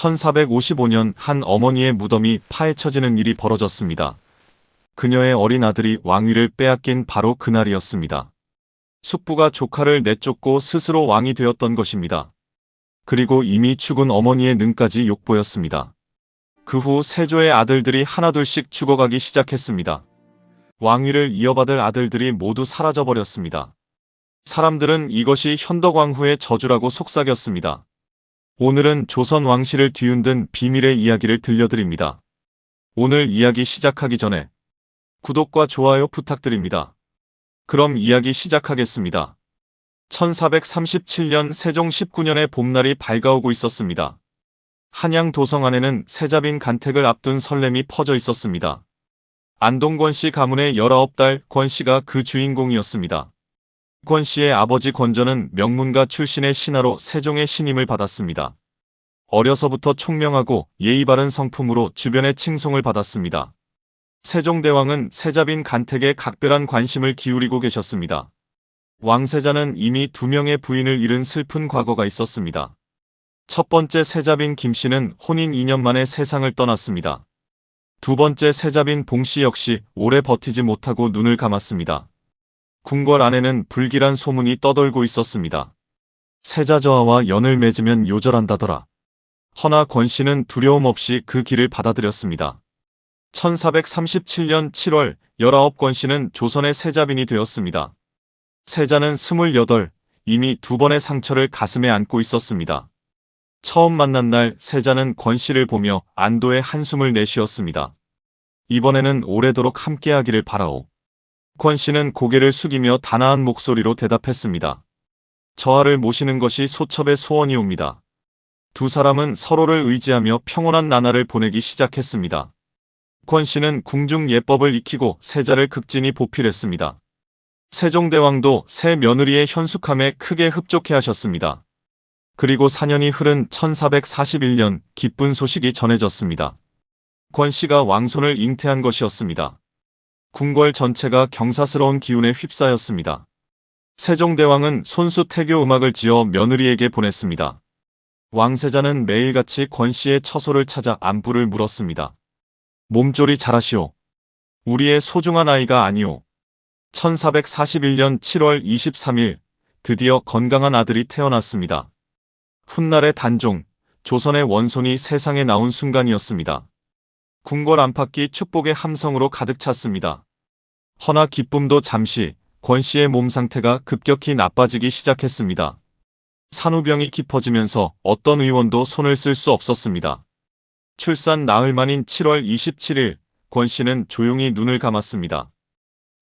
1455년 한 어머니의 무덤이 파헤쳐지는 일이 벌어졌습니다. 그녀의 어린 아들이 왕위를 빼앗긴 바로 그날이었습니다. 숙부가 조카를 내쫓고 스스로 왕이 되었던 것입니다. 그리고 이미 죽은 어머니의 능까지 욕보였습니다. 그 후 세조의 아들들이 하나둘씩 죽어가기 시작했습니다. 왕위를 이어받을 아들들이 모두 사라져버렸습니다. 사람들은 이것이 현덕왕후의 저주라고 속삭였습니다. 오늘은 조선 왕실을 뒤흔든 비밀의 이야기를 들려드립니다. 오늘 이야기 시작하기 전에 구독과 좋아요 부탁드립니다. 그럼 이야기 시작하겠습니다. 1437년 세종 19년의 봄날이 밝아오고 있었습니다. 한양 도성 안에는 세자빈 간택을 앞둔 설렘이 퍼져 있었습니다. 안동 권씨 가문의 19달 권씨가 그 주인공이었습니다. 권씨의 아버지 권전은 명문가 출신의 신하로 세종의 신임을 받았습니다. 어려서부터 총명하고 예의 바른 성품으로 주변의 칭송을 받았습니다. 세종대왕은 세자빈 간택에 각별한 관심을 기울이고 계셨습니다. 왕세자는 이미 2명의 부인을 잃은 슬픈 과거가 있었습니다. 첫 번째 세자빈 김씨는 혼인 2년 만에 세상을 떠났습니다. 두 번째 세자빈 봉씨 역시 오래 버티지 못하고 눈을 감았습니다. 궁궐 안에는 불길한 소문이 떠돌고 있었습니다. 세자저하와 연을 맺으면 요절한다더라. 허나 권씨는 두려움 없이 그 길을 받아들였습니다. 1437년 7월 19권씨는 조선의 세자빈이 되었습니다. 세자는 28, 이미 2번의 상처를 가슴에 안고 있었습니다. 처음 만난 날 세자는 권씨를 보며 안도의 한숨을 내쉬었습니다. 이번에는 오래도록 함께하기를 바라오. 권씨는 고개를 숙이며 단아한 목소리로 대답했습니다. 저하를 모시는 것이 소첩의 소원이옵니다. 두 사람은 서로를 의지하며 평온한 나날을 보내기 시작했습니다. 권씨는 궁중 예법을 익히고 세자를 극진히 보필했습니다. 세종대왕도 새 며느리의 현숙함에 크게 흡족해하셨습니다. 그리고 4년이 흐른 1441년 기쁜 소식이 전해졌습니다. 권씨가 왕손을 잉태한 것이었습니다. 궁궐 전체가 경사스러운 기운에 휩싸였습니다. 세종대왕은 손수 태교 음악을 지어 며느리에게 보냈습니다. 왕세자는 매일같이 권씨의 처소를 찾아 안부를 물었습니다. 몸조리 잘하시오. 우리의 소중한 아이가 아니오. 1441년 7월 23일 드디어 건강한 아들이 태어났습니다. 훗날의 단종, 조선의 원손이 세상에 나온 순간이었습니다. 궁궐 안팎이 축복의 함성으로 가득 찼습니다. 허나 기쁨도 잠시, 권씨의 몸 상태가 급격히 나빠지기 시작했습니다. 산후병이 깊어지면서 어떤 의원도 손을 쓸 수 없었습니다. 출산 나흘 만인 7월 27일, 권씨는 조용히 눈을 감았습니다.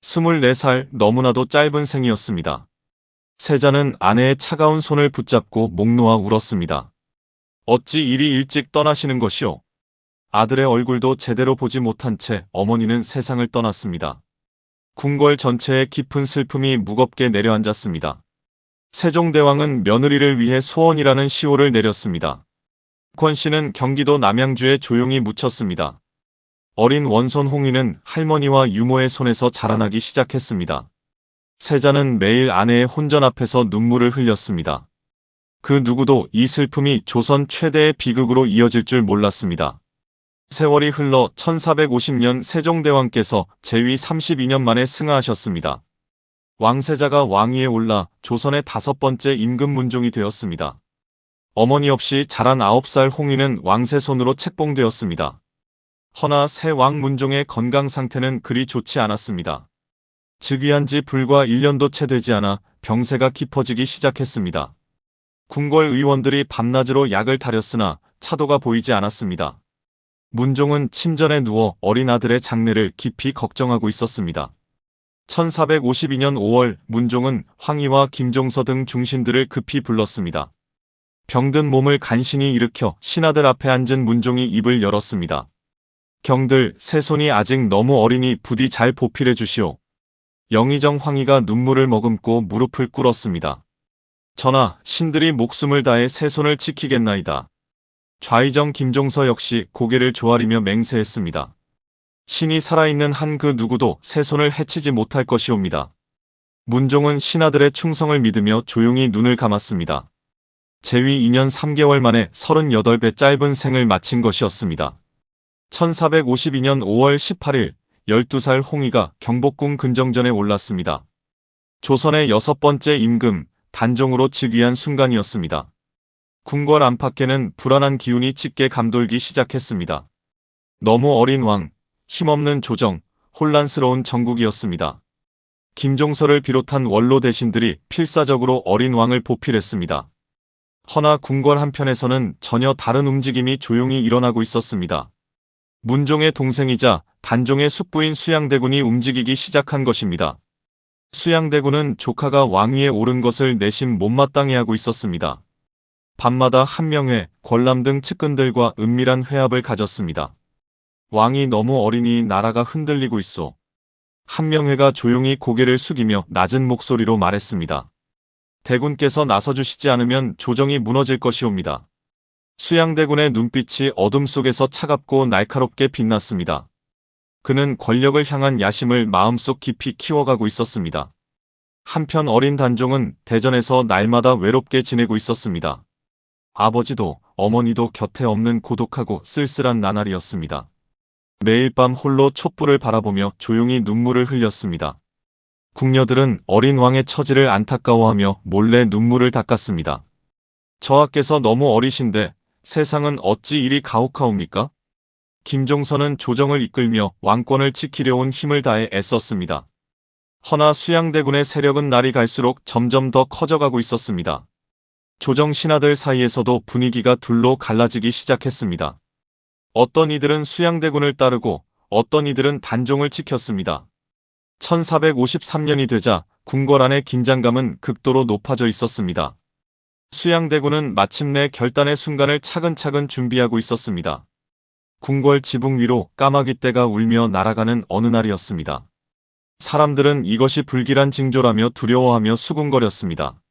24살, 너무나도 짧은 생이었습니다. 세자는 아내의 차가운 손을 붙잡고 목 놓아 울었습니다. 어찌 이리 일찍 떠나시는 것이오? 아들의 얼굴도 제대로 보지 못한 채 어머니는 세상을 떠났습니다. 궁궐 전체에 깊은 슬픔이 무겁게 내려앉았습니다. 세종대왕은 며느리를 위해 소원이라는 시호를 내렸습니다. 권씨는 경기도 남양주에 조용히 묻혔습니다. 어린 원손 홍위는 할머니와 유모의 손에서 자라나기 시작했습니다. 세자는 매일 아내의 혼전 앞에서 눈물을 흘렸습니다. 그 누구도 이 슬픔이 조선 최대의 비극으로 이어질 줄 몰랐습니다. 세월이 흘러 1450년 세종대왕께서 재위 32년 만에 승하하셨습니다. 왕세자가 왕위에 올라 조선의 5번째 임금문종이 되었습니다. 어머니 없이 자란 9살 홍위는 왕세 손으로 책봉되었습니다. 허나 새 왕문종의 건강 상태는 그리 좋지 않았습니다. 즉위한 지 불과 1년도 채 되지 않아 병세가 깊어지기 시작했습니다. 궁궐 의원들이 밤낮으로 약을 타렸으나 차도가 보이지 않았습니다. 문종은 침전에 누워 어린 아들의 장래를 깊이 걱정하고 있었습니다. 1452년 5월 문종은 황희와 김종서 등 중신들을 급히 불렀습니다. 병든 몸을 간신히 일으켜 신하들 앞에 앉은 문종이 입을 열었습니다. 경들, 새손이 아직 너무 어리니 부디 잘 보필해 주시오. 영의정 황희가 눈물을 머금고 무릎을 꿇었습니다. 전하, 신들이 목숨을 다해 새손을 지키겠나이다. 좌의정 김종서 역시 고개를 조아리며 맹세했습니다. 신이 살아있는 한 그 누구도 새손을 해치지 못할 것이옵니다. 문종은 신하들의 충성을 믿으며 조용히 눈을 감았습니다. 재위 2년 3개월 만에 38배 짧은 생을 마친 것이었습니다. 1452년 5월 18일 12살 홍의가 경복궁 근정전에 올랐습니다. 조선의 6번째 임금 단종으로 즉위한 순간이었습니다. 궁궐 안팎에는 불안한 기운이 짙게 감돌기 시작했습니다. 너무 어린 왕, 힘없는 조정, 혼란스러운 정국이었습니다. 김종서를 비롯한 원로 대신들이 필사적으로 어린 왕을 보필했습니다. 허나 궁궐 한편에서는 전혀 다른 움직임이 조용히 일어나고 있었습니다. 문종의 동생이자 단종의 숙부인 수양대군이 움직이기 시작한 것입니다. 수양대군은 조카가 왕위에 오른 것을 내심 못마땅해 하고 있었습니다. 밤마다 한명회, 권람 등 측근들과 은밀한 회합을 가졌습니다. 왕이 너무 어리니 나라가 흔들리고 있소. 한명회가 조용히 고개를 숙이며 낮은 목소리로 말했습니다. 대군께서 나서주시지 않으면 조정이 무너질 것이옵니다. 수양대군의 눈빛이 어둠 속에서 차갑고 날카롭게 빛났습니다. 그는 권력을 향한 야심을 마음속 깊이 키워가고 있었습니다. 한편 어린 단종은 대전에서 날마다 외롭게 지내고 있었습니다. 아버지도 어머니도 곁에 없는 고독하고 쓸쓸한 나날이었습니다. 매일 밤 홀로 촛불을 바라보며 조용히 눈물을 흘렸습니다. 궁녀들은 어린 왕의 처지를 안타까워하며 몰래 눈물을 닦았습니다. 저하께서 너무 어리신데 세상은 어찌 이리 가혹하옵니까? 김종서는 조정을 이끌며 왕권을 지키려온 힘을 다해 애썼습니다. 허나 수양대군의 세력은 날이 갈수록 점점 더 커져가고 있었습니다. 조정 신하들 사이에서도 분위기가 둘로 갈라지기 시작했습니다. 어떤 이들은 수양대군을 따르고 어떤 이들은 단종을 지켰습니다. 1453년이 되자 궁궐 안의 긴장감은 극도로 높아져 있었습니다. 수양대군은 마침내 결단의 순간을 차근차근 준비하고 있었습니다. 궁궐 지붕 위로 까마귀 떼가 울며 날아가는 어느 날이었습니다. 사람들은 이것이 불길한 징조라며 두려워하며 수군거렸습니다.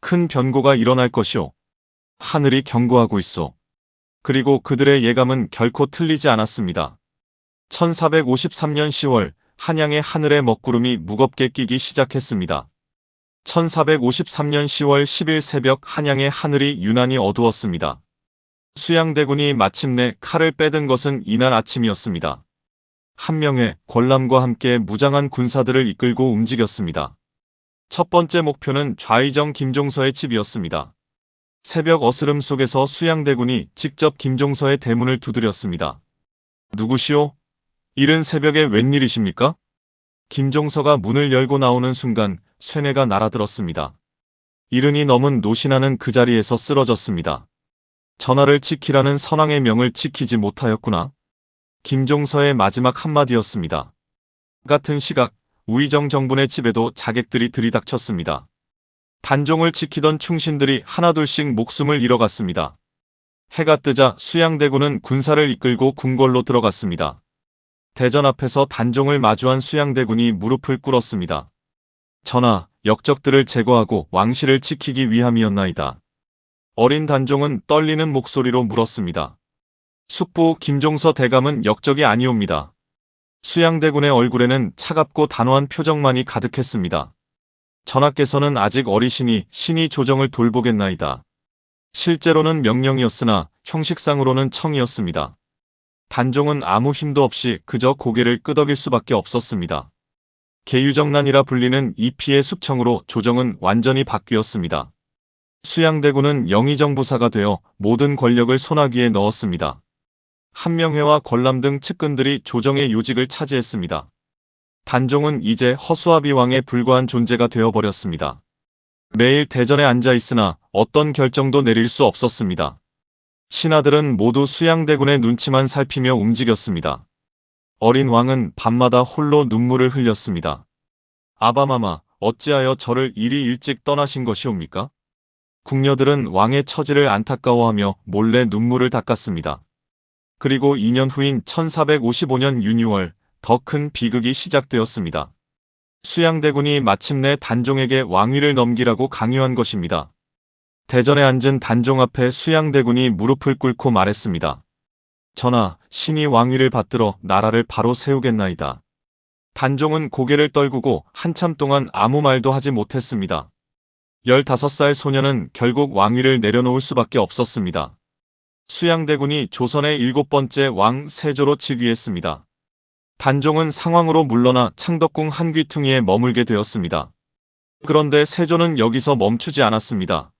큰 변고가 일어날 것이오. 하늘이 경고하고 있어. 그리고 그들의 예감은 결코 틀리지 않았습니다. 1453년 10월 한양의 하늘에 먹구름이 무겁게 끼기 시작했습니다. 1453년 10월 10일 새벽 한양의 하늘이 유난히 어두웠습니다. 수양대군이 마침내 칼을 빼든 것은 이날 아침이었습니다. 한명회, 권람과 함께 무장한 군사들을 이끌고 움직였습니다. 첫 번째 목표는 좌의정 김종서의 집이었습니다. 새벽 어스름 속에서 수양대군이 직접 김종서의 대문을 두드렸습니다. 누구시오? 이른 새벽에 웬일이십니까? 김종서가 문을 열고 나오는 순간 쇠뇌가 날아들었습니다. 이른이 넘은 노신하는 그 자리에서 쓰러졌습니다. 전하를 지키라는 선왕의 명을 지키지 못하였구나. 김종서의 마지막 한마디였습니다. 같은 시각 우의정 정분의 집에도 자객들이 들이닥쳤습니다. 단종을 지키던 충신들이 하나둘씩 목숨을 잃어갔습니다. 해가 뜨자 수양대군은 군사를 이끌고 궁궐로 들어갔습니다. 대전 앞에서 단종을 마주한 수양대군이 무릎을 꿇었습니다. 전하, 역적들을 제거하고 왕실을 지키기 위함이었나이다. 어린 단종은 떨리는 목소리로 물었습니다. 숙부 김종서 대감은 역적이 아니옵니다. 수양대군의 얼굴에는 차갑고 단호한 표정만이 가득했습니다. 전하께서는 아직 어리시니 신이 조정을 돌보겠나이다. 실제로는 명령이었으나 형식상으로는 청이었습니다. 단종은 아무 힘도 없이 그저 고개를 끄덕일 수밖에 없었습니다. 계유정난이라 불리는 이 피의 숙청으로 조정은 완전히 바뀌었습니다. 수양대군은 영의정부사가 되어 모든 권력을 손아귀에 넣었습니다. 한명회와 권람 등 측근들이 조정의 요직을 차지했습니다. 단종은 이제 허수아비 왕에 불과한 존재가 되어버렸습니다. 매일 대전에 앉아 있으나 어떤 결정도 내릴 수 없었습니다. 신하들은 모두 수양대군의 눈치만 살피며 움직였습니다. 어린 왕은 밤마다 홀로 눈물을 흘렸습니다. 아바마마, 어찌하여 저를 이리 일찍 떠나신 것이옵니까? 궁녀들은 왕의 처지를 안타까워하며 몰래 눈물을 닦았습니다. 그리고 2년 후인 1455년 윤유월 더 큰 비극이 시작되었습니다. 수양대군이 마침내 단종에게 왕위를 넘기라고 강요한 것입니다. 대전에 앉은 단종 앞에 수양대군이 무릎을 꿇고 말했습니다. 전하, 신이 왕위를 받들어 나라를 바로 세우겠나이다. 단종은 고개를 떨구고 한참 동안 아무 말도 하지 못했습니다. 15살 소녀는 결국 왕위를 내려놓을 수밖에 없었습니다. 수양대군이 조선의 7번째 왕 세조로 즉위했습니다. 단종은 상황으로 물러나 창덕궁 한귀퉁이에 머물게 되었습니다. 그런데 세조는 여기서 멈추지 않았습니다.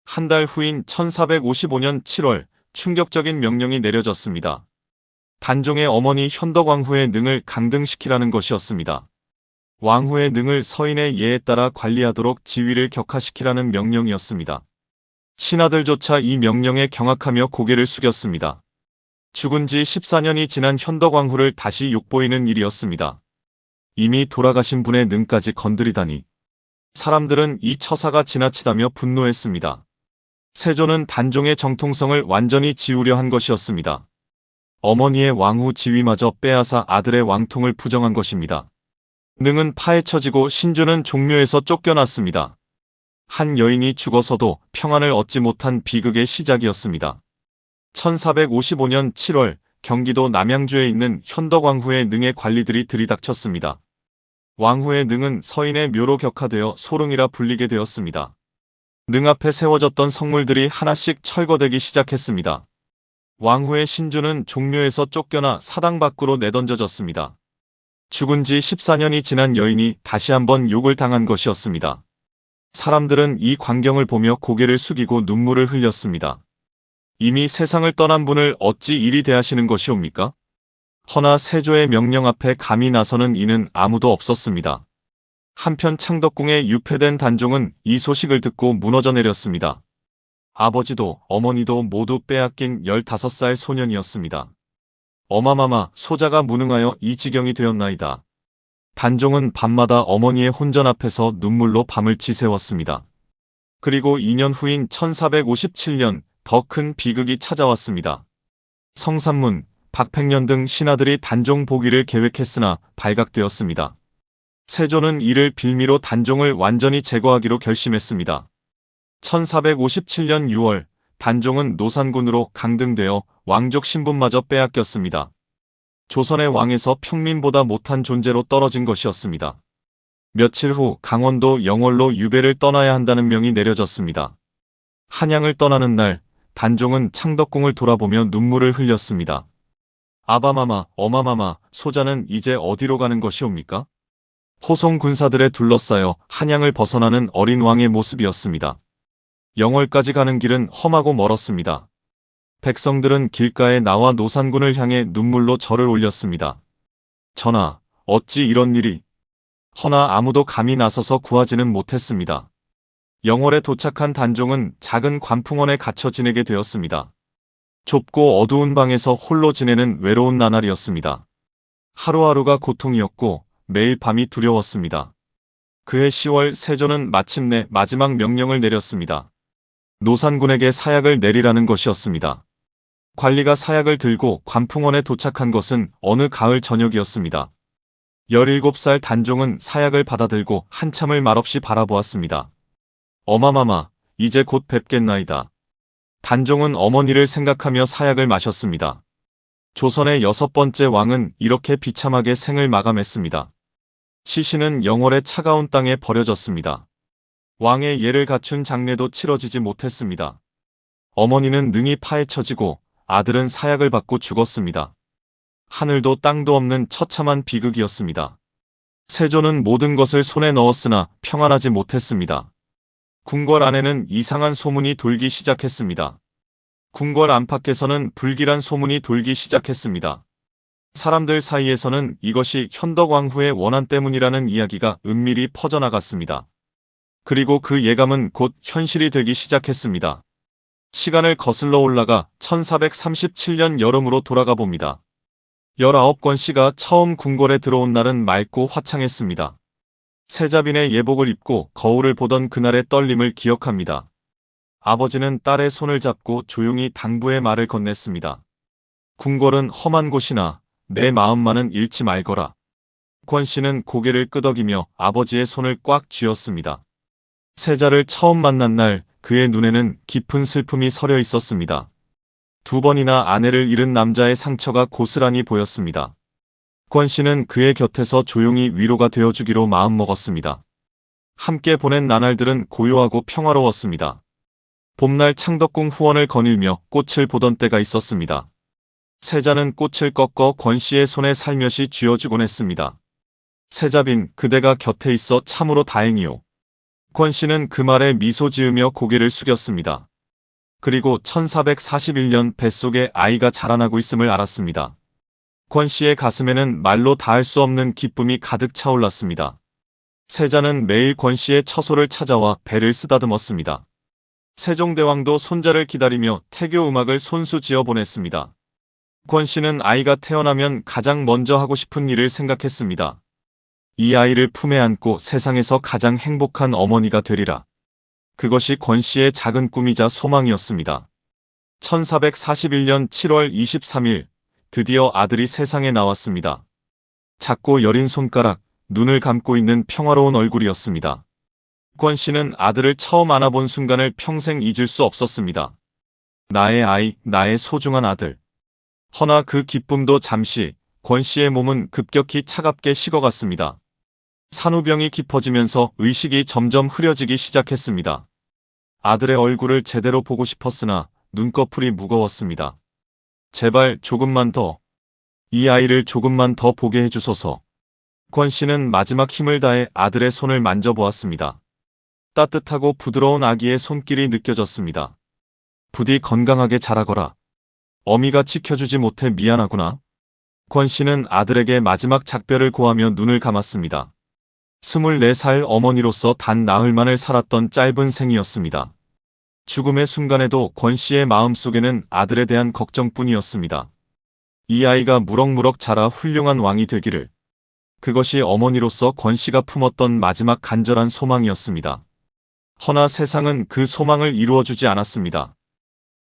한 달 후인 1455년 7월 충격적인 명령이 내려졌습니다. 단종의 어머니 현덕왕후의 능을 강등시키라는 것이었습니다. 왕후의 능을 서인의 예에 따라 관리하도록 지위를 격하시키라는 명령이었습니다. 신하들조차 이 명령에 경악하며 고개를 숙였습니다. 죽은 지 14년이 지난 현덕왕후를 다시 욕보이는 일이었습니다. 이미 돌아가신 분의 능까지 건드리다니. 사람들은 이 처사가 지나치다며 분노했습니다. 세조는 단종의 정통성을 완전히 지우려 한 것이었습니다. 어머니의 왕후 지위마저 빼앗아 아들의 왕통을 부정한 것입니다. 능은 파헤쳐지고 신주는 종묘에서 쫓겨났습니다. 한 여인이 죽어서도 평안을 얻지 못한 비극의 시작이었습니다. 1455년 7월 경기도 남양주에 있는 현덕왕후의 능의 관리들이 들이닥쳤습니다. 왕후의 능은 서인의 묘로 격하되어 소릉이라 불리게 되었습니다. 능 앞에 세워졌던 성물들이 하나씩 철거되기 시작했습니다. 왕후의 신주는 종묘에서 쫓겨나 사당 밖으로 내던져졌습니다. 죽은 지 14년이 지난 여인이 다시 한번 욕을 당한 것이었습니다. 사람들은 이 광경을 보며 고개를 숙이고 눈물을 흘렸습니다. 이미 세상을 떠난 분을 어찌 이리 대하시는 것이옵니까? 허나 세조의 명령 앞에 감히 나서는 이는 아무도 없었습니다. 한편 창덕궁에 유폐된 단종은 이 소식을 듣고 무너져 내렸습니다. 아버지도 어머니도 모두 빼앗긴 15살 소년이었습니다. 어마마마, 소자가 무능하여 이 지경이 되었나이다. 단종은 밤마다 어머니의 혼전 앞에서 눈물로 밤을 지새웠습니다. 그리고 2년 후인 1457년 더 큰 비극이 찾아왔습니다. 성삼문, 박팽년 등 신하들이 단종 복위를 계획했으나 발각되었습니다. 세조는 이를 빌미로 단종을 완전히 제거하기로 결심했습니다. 1457년 6월 단종은 노산군으로 강등되어 왕족 신분마저 빼앗겼습니다. 조선의 왕에서 평민보다 못한 존재로 떨어진 것이었습니다. 며칠 후 강원도 영월로 유배를 떠나야 한다는 명이 내려졌습니다. 한양을 떠나는 날 단종은 창덕궁을 돌아보며 눈물을 흘렸습니다. 아바마마, 어마마마, 소자는 이제 어디로 가는 것이옵니까? 호송 군사들에 둘러싸여 한양을 벗어나는 어린 왕의 모습이었습니다. 영월까지 가는 길은 험하고 멀었습니다. 백성들은 길가에 나와 노산군을 향해 눈물로 절을 올렸습니다. 전하, 어찌 이런 일이? 허나 아무도 감히 나서서 구하지는 못했습니다. 영월에 도착한 단종은 작은 관풍원에 갇혀 지내게 되었습니다. 좁고 어두운 방에서 홀로 지내는 외로운 나날이었습니다. 하루하루가 고통이었고 매일 밤이 두려웠습니다. 그해 10월 세조는 마침내 마지막 명령을 내렸습니다. 노산군에게 사약을 내리라는 것이었습니다. 관리가 사약을 들고 관풍원에 도착한 것은 어느 가을 저녁이었습니다. 17살 단종은 사약을 받아들고 한참을 말없이 바라보았습니다. 어마마마, 이제 곧 뵙겠나이다. 단종은 어머니를 생각하며 사약을 마셨습니다. 조선의 6번째 왕은 이렇게 비참하게 생을 마감했습니다. 시신은 영월의 차가운 땅에 버려졌습니다. 왕의 예를 갖춘 장례도 치러지지 못했습니다. 어머니는 능이 파헤쳐지고 아들은 사약을 받고 죽었습니다. 하늘도 땅도 없는 처참한 비극이었습니다. 세조는 모든 것을 손에 넣었으나 평안하지 못했습니다. 궁궐 안에는 이상한 소문이 돌기 시작했습니다. 궁궐 안팎에서는 불길한 소문이 돌기 시작했습니다. 사람들 사이에서는 이것이 현덕왕후의 원한 때문이라는 이야기가 은밀히 퍼져나갔습니다. 그리고 그 예감은 곧 현실이 되기 시작했습니다. 시간을 거슬러 올라가 1437년 여름으로 돌아가 봅니다. 19권씨가 처음 궁궐에 들어온 날은 맑고 화창했습니다. 세자빈의 예복을 입고 거울을 보던 그날의 떨림을 기억합니다. 아버지는 딸의 손을 잡고 조용히 당부의 말을 건넸습니다. 궁궐은 험한 곳이나 내 마음만은 잃지 말거라. 권씨는 고개를 끄덕이며 아버지의 손을 꽉 쥐었습니다. 세자를 처음 만난 날 그의 눈에는 깊은 슬픔이 서려 있었습니다. 2번이나 아내를 잃은 남자의 상처가 고스란히 보였습니다. 권씨는 그의 곁에서 조용히 위로가 되어주기로 마음먹었습니다. 함께 보낸 나날들은 고요하고 평화로웠습니다. 봄날 창덕궁 후원을 거닐며 꽃을 보던 때가 있었습니다. 세자는 꽃을 꺾어 권 씨의 손에 살며시 쥐어주곤 했습니다. 세자빈, 그대가 곁에 있어 참으로 다행이오. 권 씨는 그 말에 미소 지으며 고개를 숙였습니다. 그리고 1441년 뱃속에 아이가 자라나고 있음을 알았습니다. 권 씨의 가슴에는 말로 다할 수 없는 기쁨이 가득 차올랐습니다. 세자는 매일 권 씨의 처소를 찾아와 배를 쓰다듬었습니다. 세종대왕도 손자를 기다리며 태교 음악을 손수 지어 보냈습니다. 권 씨는 아이가 태어나면 가장 먼저 하고 싶은 일을 생각했습니다. 이 아이를 품에 안고 세상에서 가장 행복한 어머니가 되리라. 그것이 권 씨의 작은 꿈이자 소망이었습니다. 1441년 7월 23일, 드디어 아들이 세상에 나왔습니다. 작고 여린 손가락, 눈을 감고 있는 평화로운 얼굴이었습니다. 권 씨는 아들을 처음 안아본 순간을 평생 잊을 수 없었습니다. 나의 아이, 나의 소중한 아들. 허나 그 기쁨도 잠시, 권 씨의 몸은 급격히 차갑게 식어갔습니다. 산후병이 깊어지면서 의식이 점점 흐려지기 시작했습니다. 아들의 얼굴을 제대로 보고 싶었으나 눈꺼풀이 무거웠습니다. 제발 조금만 더, 이 아이를 조금만 더 보게 해주소서. 권 씨는 마지막 힘을 다해 아들의 손을 만져보았습니다. 따뜻하고 부드러운 아기의 손길이 느껴졌습니다. 부디 건강하게 자라거라. 어미가 지켜주지 못해 미안하구나. 권 씨는 아들에게 마지막 작별을 고하며 눈을 감았습니다. 24살 어머니로서 단 나흘만을 살았던 짧은 생이었습니다. 죽음의 순간에도 권 씨의 마음속에는 아들에 대한 걱정뿐이었습니다. 이 아이가 무럭무럭 자라 훌륭한 왕이 되기를. 그것이 어머니로서 권 씨가 품었던 마지막 간절한 소망이었습니다. 허나 세상은 그 소망을 이루어주지 않았습니다.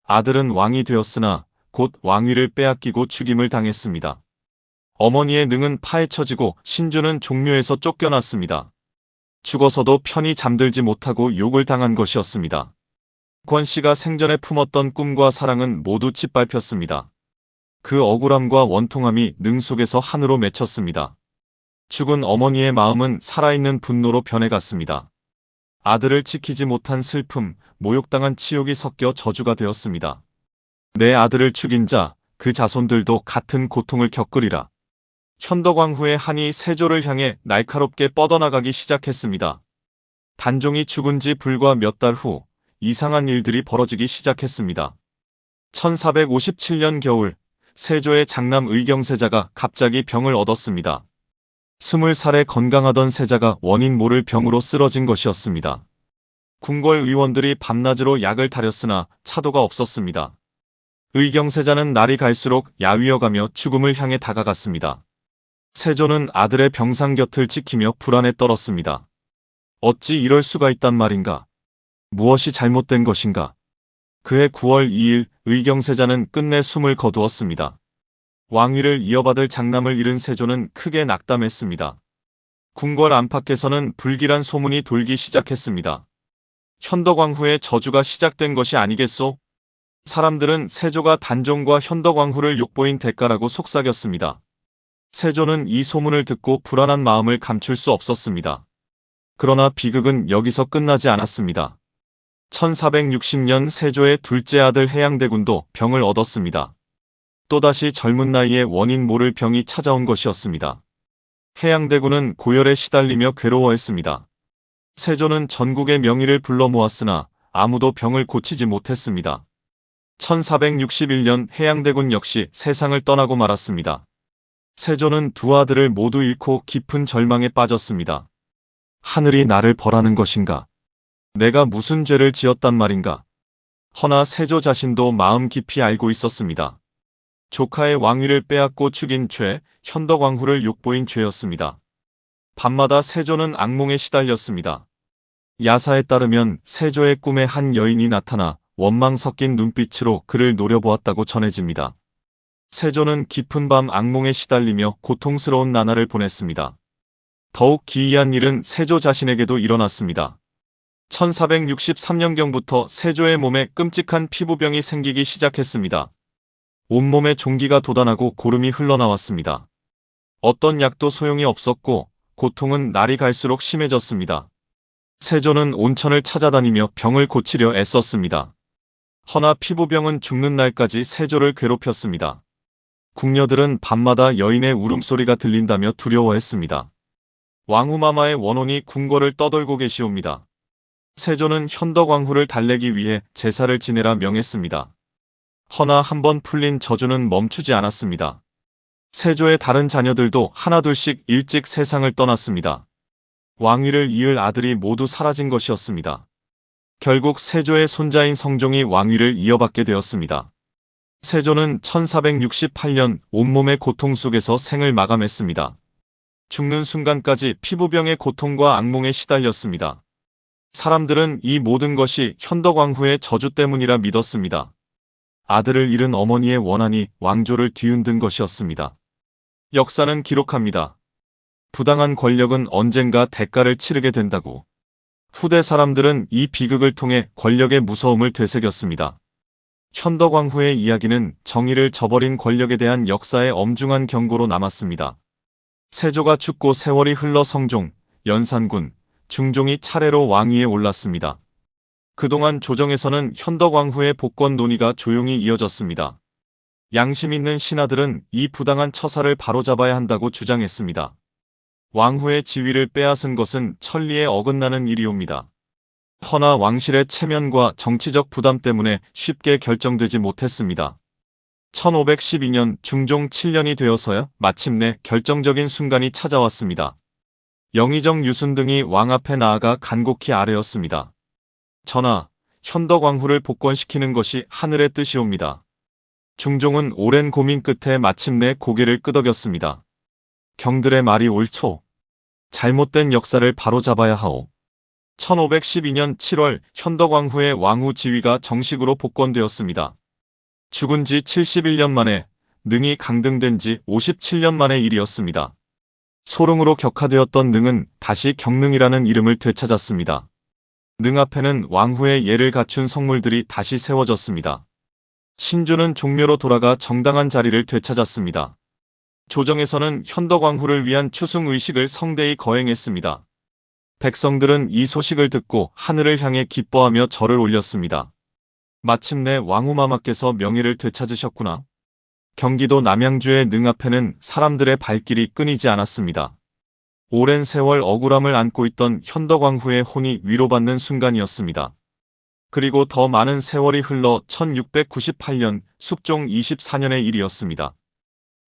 아들은 왕이 되었으나 곧 왕위를 빼앗기고 죽임을 당했습니다. 어머니의 능은 파헤쳐지고 신주는 종묘에서 쫓겨났습니다. 죽어서도 편히 잠들지 못하고 욕을 당한 것이었습니다. 권 씨가 생전에 품었던 꿈과 사랑은 모두 짓밟혔습니다. 그 억울함과 원통함이 능 속에서 한으로 맺혔습니다. 죽은 어머니의 마음은 살아있는 분노로 변해갔습니다. 아들을 지키지 못한 슬픔, 모욕당한 치욕이 섞여 저주가 되었습니다. 내 아들을 죽인 자, 그 자손들도 같은 고통을 겪으리라. 현덕왕후의 한이 세조를 향해 날카롭게 뻗어나가기 시작했습니다. 단종이 죽은 지 불과 몇 달 후 이상한 일들이 벌어지기 시작했습니다. 1457년 겨울, 세조의 장남 의경세자가 갑자기 병을 얻었습니다. 20살에 건강하던 세자가 원인 모를 병으로 쓰러진 것이었습니다. 궁궐 의원들이 밤낮으로 약을 타렸으나 차도가 없었습니다. 의경세자는 날이 갈수록 야위어가며 죽음을 향해 다가갔습니다. 세조는 아들의 병상 곁을 지키며 불안에 떨었습니다. 어찌 이럴 수가 있단 말인가? 무엇이 잘못된 것인가? 그해 9월 2일 의경세자는 끝내 숨을 거두었습니다. 왕위를 이어받을 장남을 잃은 세조는 크게 낙담했습니다. 궁궐 안팎에서는 불길한 소문이 돌기 시작했습니다. 현덕왕후의 저주가 시작된 것이 아니겠소? 사람들은 세조가 단종과 현덕왕후를 욕보인 대가라고 속삭였습니다. 세조는 이 소문을 듣고 불안한 마음을 감출 수 없었습니다. 그러나 비극은 여기서 끝나지 않았습니다. 1460년 세조의 둘째 아들 해양대군도 병을 얻었습니다. 또다시 젊은 나이에 원인 모를 병이 찾아온 것이었습니다. 해양대군은 고열에 시달리며 괴로워했습니다. 세조는 전국의 명의를 불러 모았으나 아무도 병을 고치지 못했습니다. 1461년 해양대군 역시 세상을 떠나고 말았습니다. 세조는 두 아들을 모두 잃고 깊은 절망에 빠졌습니다. 하늘이 나를 벌하는 것인가? 내가 무슨 죄를 지었단 말인가? 허나 세조 자신도 마음 깊이 알고 있었습니다. 조카의 왕위를 빼앗고 죽인 죄, 현덕왕후를 욕보인 죄였습니다. 밤마다 세조는 악몽에 시달렸습니다. 야사에 따르면 세조의 꿈에 한 여인이 나타나 원망 섞인 눈빛으로 그를 노려보았다고 전해집니다. 세조는 깊은 밤 악몽에 시달리며 고통스러운 나날을 보냈습니다. 더욱 기이한 일은 세조 자신에게도 일어났습니다. 1463년경부터 세조의 몸에 끔찍한 피부병이 생기기 시작했습니다. 온몸에 종기가 돋아나고 고름이 흘러나왔습니다. 어떤 약도 소용이 없었고 고통은 날이 갈수록 심해졌습니다. 세조는 온천을 찾아다니며 병을 고치려 애썼습니다. 허나 피부병은 죽는 날까지 세조를 괴롭혔습니다. 궁녀들은 밤마다 여인의 울음소리가 들린다며 두려워했습니다. 왕후마마의 원혼이 궁궐을 떠돌고 계시옵니다. 세조는 현덕왕후를 달래기 위해 제사를 지내라 명했습니다. 허나 한번 풀린 저주는 멈추지 않았습니다. 세조의 다른 자녀들도 하나둘씩 일찍 세상을 떠났습니다. 왕위를 이을 아들이 모두 사라진 것이었습니다. 결국 세조의 손자인 성종이 왕위를 이어받게 되었습니다. 세조는 1468년 온몸의 고통 속에서 생을 마감했습니다. 죽는 순간까지 피부병의 고통과 악몽에 시달렸습니다. 사람들은 이 모든 것이 현덕왕후의 저주 때문이라 믿었습니다. 아들을 잃은 어머니의 원한이 왕조를 뒤흔든 것이었습니다. 역사는 기록합니다. 부당한 권력은 언젠가 대가를 치르게 된다고. 후대 사람들은 이 비극을 통해 권력의 무서움을 되새겼습니다. 현덕왕후의 이야기는 정의를 저버린 권력에 대한 역사의 엄중한 경고로 남았습니다. 세조가 죽고 세월이 흘러 성종, 연산군, 중종이 차례로 왕위에 올랐습니다. 그동안 조정에서는 현덕왕후의 복권 논의가 조용히 이어졌습니다. 양심 있는 신하들은 이 부당한 처사를 바로잡아야 한다고 주장했습니다. 왕후의 지위를 빼앗은 것은 천리에 어긋나는 일이옵니다. 허나 왕실의 체면과 정치적 부담 때문에 쉽게 결정되지 못했습니다. 1512년 중종 7년이 되어서야 마침내 결정적인 순간이 찾아왔습니다. 영의정 유순 등이 왕 앞에 나아가 간곡히 아뢰었습니다. 전하, 현덕왕후를 복권시키는 것이 하늘의 뜻이옵니다. 중종은 오랜 고민 끝에 마침내 고개를 끄덕였습니다. 경들의 말이 옳소. 잘못된 역사를 바로잡아야 하오. 1512년 7월 현덕왕후의 왕후 지위가 정식으로 복권되었습니다. 죽은 지 71년 만에, 능이 강등된 지 57년 만의 일이었습니다. 소릉으로 격하되었던 능은 다시 경능이라는 이름을 되찾았습니다. 능 앞에는 왕후의 예를 갖춘 성물들이 다시 세워졌습니다. 신주는 종묘로 돌아가 정당한 자리를 되찾았습니다. 조정에서는 현덕왕후를 위한 추승의식을 성대히 거행했습니다. 백성들은 이 소식을 듣고 하늘을 향해 기뻐하며 절을 올렸습니다. 마침내 왕후마마께서 명예를 되찾으셨구나. 경기도 남양주의 능 앞에는 사람들의 발길이 끊이지 않았습니다. 오랜 세월 억울함을 안고 있던 현덕왕후의 혼이 위로받는 순간이었습니다. 그리고 더 많은 세월이 흘러 1698년 숙종 24년의 일이었습니다.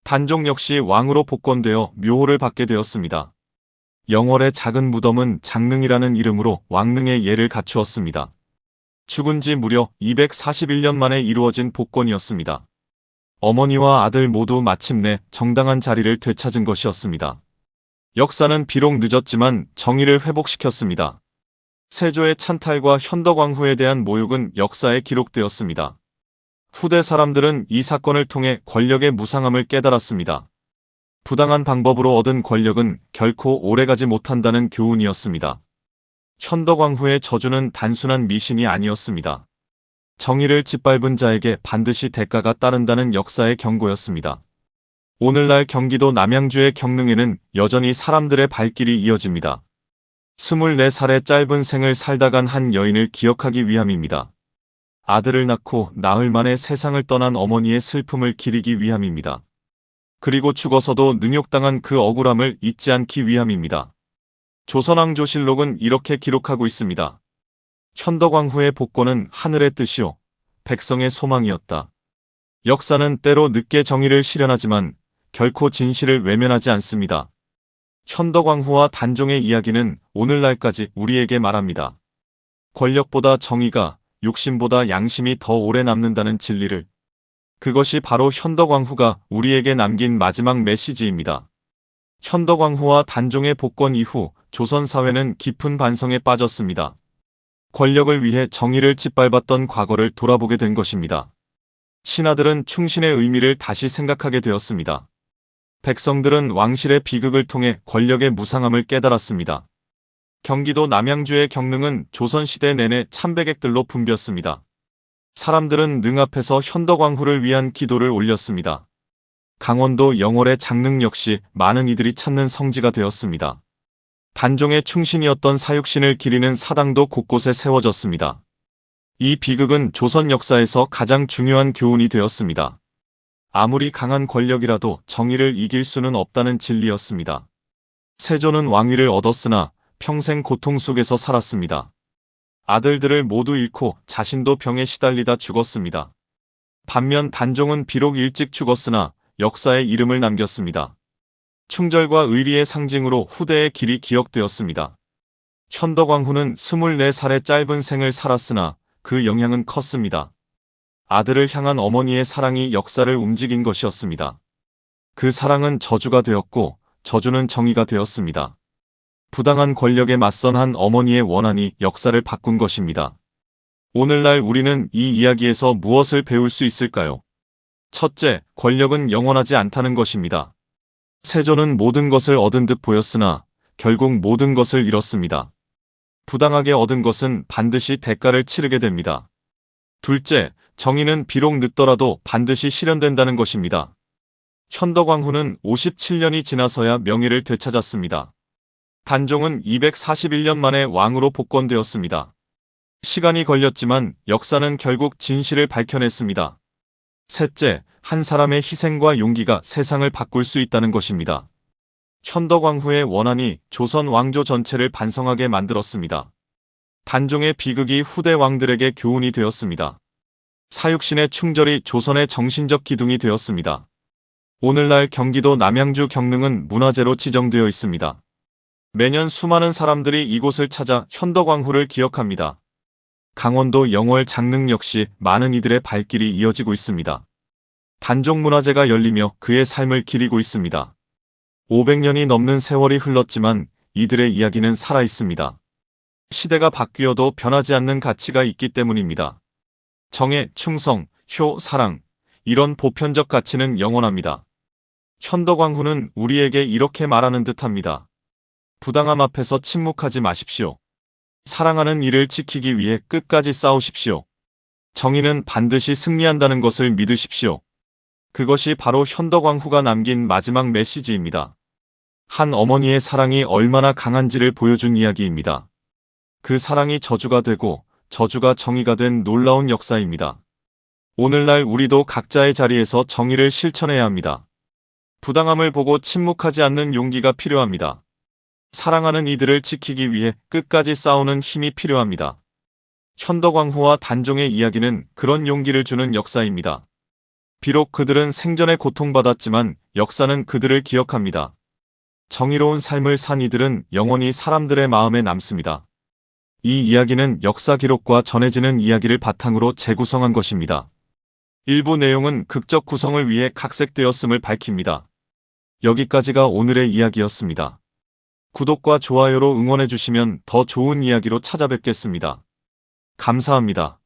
단종 역시 왕으로 복권되어 묘호를 받게 되었습니다. 영월의 작은 무덤은 장능이라는 이름으로 왕능의 예를 갖추었습니다. 죽은 지 무려 241년 만에 이루어진 복권이었습니다. 어머니와 아들 모두 마침내 정당한 자리를 되찾은 것이었습니다. 역사는 비록 늦었지만 정의를 회복시켰습니다. 세조의 찬탈과 현덕왕후에 대한 모욕은 역사에 기록되었습니다. 후대 사람들은 이 사건을 통해 권력의 무상함을 깨달았습니다. 부당한 방법으로 얻은 권력은 결코 오래가지 못한다는 교훈이었습니다. 현덕왕후의 저주는 단순한 미신이 아니었습니다. 정의를 짓밟은 자에게 반드시 대가가 따른다는 역사의 경고였습니다. 오늘날 경기도 남양주의 경능에는 여전히 사람들의 발길이 이어집니다. 24살의 짧은 생을 살다 간 한 여인을 기억하기 위함입니다. 아들을 낳고 나흘 만에 세상을 떠난 어머니의 슬픔을 기리기 위함입니다. 그리고 죽어서도 능욕당한 그 억울함을 잊지 않기 위함입니다. 조선왕조실록은 이렇게 기록하고 있습니다. 현덕왕후의 복권은 하늘의 뜻이요 백성의 소망이었다. 역사는 때로 늦게 정의를 실현하지만 결코 진실을 외면하지 않습니다. 현덕왕후와 단종의 이야기는 오늘날까지 우리에게 말합니다. 권력보다 정의가, 욕심보다 양심이 더 오래 남는다는 진리를. 그것이 바로 현덕왕후가 우리에게 남긴 마지막 메시지입니다. 현덕왕후와 단종의 복권 이후 조선 사회는 깊은 반성에 빠졌습니다. 권력을 위해 정의를 짓밟았던 과거를 돌아보게 된 것입니다. 신하들은 충신의 의미를 다시 생각하게 되었습니다. 백성들은 왕실의 비극을 통해 권력의 무상함을 깨달았습니다. 경기도 남양주의 경능은 조선시대 내내 참배객들로 붐볐습니다. 사람들은 능 앞에서 현덕왕후를 위한 기도를 올렸습니다. 강원도 영월의 장능 역시 많은 이들이 찾는 성지가 되었습니다. 단종의 충신이었던 사육신을 기리는 사당도 곳곳에 세워졌습니다. 이 비극은 조선 역사에서 가장 중요한 교훈이 되었습니다. 아무리 강한 권력이라도 정의를 이길 수는 없다는 진리였습니다. 세조는 왕위를 얻었으나 평생 고통 속에서 살았습니다. 아들들을 모두 잃고 자신도 병에 시달리다 죽었습니다. 반면 단종은 비록 일찍 죽었으나 역사에 이름을 남겼습니다. 충절과 의리의 상징으로 후대의 길이 기억되었습니다. 현덕왕후는 24살의 짧은 생을 살았으나 그 영향은 컸습니다. 아들을 향한 어머니의 사랑이 역사를 움직인 것이었습니다. 그 사랑은 저주가 되었고 저주는 정의가 되었습니다. 부당한 권력에 맞선 한 어머니의 원한이 역사를 바꾼 것입니다. 오늘날 우리는 이 이야기에서 무엇을 배울 수 있을까요? 첫째, 권력은 영원하지 않다는 것입니다. 세조는 모든 것을 얻은 듯 보였으나 결국 모든 것을 잃었습니다. 부당하게 얻은 것은 반드시 대가를 치르게 됩니다. 둘째, 정의는 비록 늦더라도 반드시 실현된다는 것입니다. 현덕왕후는 57년이 지나서야 명예를 되찾았습니다. 단종은 241년 만에 왕으로 복권되었습니다. 시간이 걸렸지만 역사는 결국 진실을 밝혀냈습니다. 셋째, 한 사람의 희생과 용기가 세상을 바꿀 수 있다는 것입니다. 현덕왕후의 원한이 조선 왕조 전체를 반성하게 만들었습니다. 단종의 비극이 후대 왕들에게 교훈이 되었습니다. 사육신의 충절이 조선의 정신적 기둥이 되었습니다. 오늘날 경기도 남양주 경릉은 문화재로 지정되어 있습니다. 매년 수많은 사람들이 이곳을 찾아 현덕왕후를 기억합니다. 강원도 영월 장릉 역시 많은 이들의 발길이 이어지고 있습니다. 단종문화재가 열리며 그의 삶을 기리고 있습니다. 500년이 넘는 세월이 흘렀지만 이들의 이야기는 살아있습니다. 시대가 바뀌어도 변하지 않는 가치가 있기 때문입니다. 정의, 충성, 효, 사랑, 이런 보편적 가치는 영원합니다. 현덕왕후는 우리에게 이렇게 말하는 듯합니다. 부당함 앞에서 침묵하지 마십시오. 사랑하는 이를 지키기 위해 끝까지 싸우십시오. 정의는 반드시 승리한다는 것을 믿으십시오. 그것이 바로 현덕왕후가 남긴 마지막 메시지입니다. 한 어머니의 사랑이 얼마나 강한지를 보여준 이야기입니다. 그 사랑이 저주가 되고 저주가 정의가 된 놀라운 역사입니다. 오늘날 우리도 각자의 자리에서 정의를 실천해야 합니다. 부당함을 보고 침묵하지 않는 용기가 필요합니다. 사랑하는 이들을 지키기 위해 끝까지 싸우는 힘이 필요합니다. 현덕왕후와 단종의 이야기는 그런 용기를 주는 역사입니다. 비록 그들은 생전에 고통받았지만 역사는 그들을 기억합니다. 정의로운 삶을 산 이들은 영원히 사람들의 마음에 남습니다. 이 이야기는 역사 기록과 전해지는 이야기를 바탕으로 재구성한 것입니다. 일부 내용은 극적 구성을 위해 각색되었음을 밝힙니다. 여기까지가 오늘의 이야기였습니다. 구독과 좋아요로 응원해주시면 더 좋은 이야기로 찾아뵙겠습니다. 감사합니다.